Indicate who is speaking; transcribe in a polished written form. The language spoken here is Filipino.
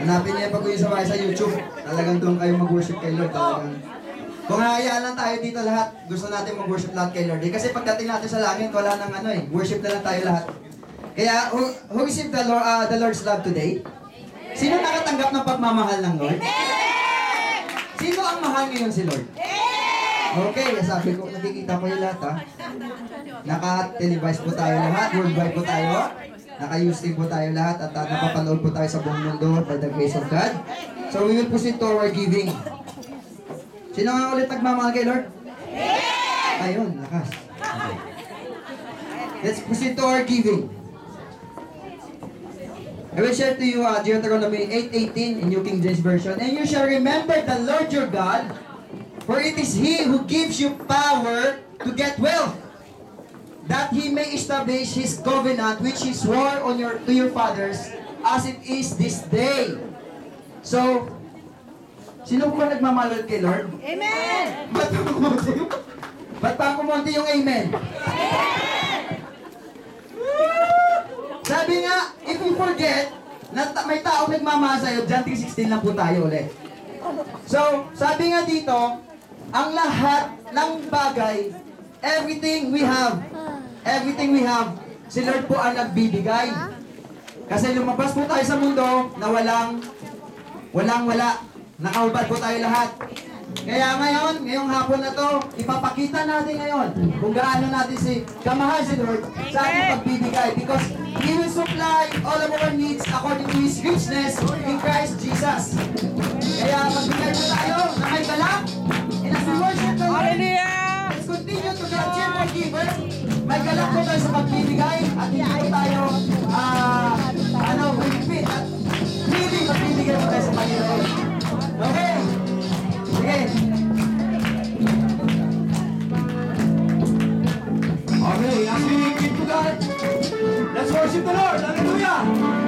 Speaker 1: Hanapin niyo yung pag-uwi sa YouTube. Talagang doon kayo mag-worship kay Lord. Talagang. Kung hayaan lang tayo dito lahat, gusto natin mag-worship lahat kay Lord. Kasi pagdating natin sa langit, wala nang worship na lang tayo lahat. Kaya, who received the Lord's love today? Sino nakatanggap ng pagmamahal ng Lord? Sino ang mahal ngayon si Lord? Okay, sabi ko, nakikita ko yung lahat ha. Naka-televise po tayo lahat, worldwide po tayo. Naka-YouTube po tayo lahat at napapanood po tayo sa buong mundo by the grace of God. So we will proceed to our giving. Sino nga ulit nagmamahal kay Lord? Ayun, lakas. Okay. Let's proceed to our giving. I will share to you Deuteronomy 8:18 in New King James Version. And you shall remember the Lord your God, for it is He who gives you power to get wealth, that He may establish His covenant which He swore to your fathers, as it is this day. So, sino po nagmamahal kay Lord?
Speaker 2: Amen!
Speaker 1: Ba't pa kumonti yung amen? Sabi nga, if you forget, na may tao nagmamahal sa'yo, John 3:16 lang po tayo ulit. So, sabi nga dito, ang lahat ng bagay, everything we have, si Lord po ang nagbibigay. Kasi lumabas po tayo sa mundo na walang-wala. Nakahubad po tayo lahat. Kaya ngayong hapon na to, ipapakita natin ngayon kung gaano natin kamahal si Lord sa ating pagbibigay. Because He will supply all of our needs according to His richness in Christ Jesus. Kaya magbigay po tayo na may galak. And as we worship the Lord, let's continue to be a cheerful giver. May galak po tayo sa pagbibigay at hindi po tayo repeat at really magbibigay po tayo sa Panginoon. Okay? Sige. Okay, as we give to God, let's worship the Lord. Hallelujah!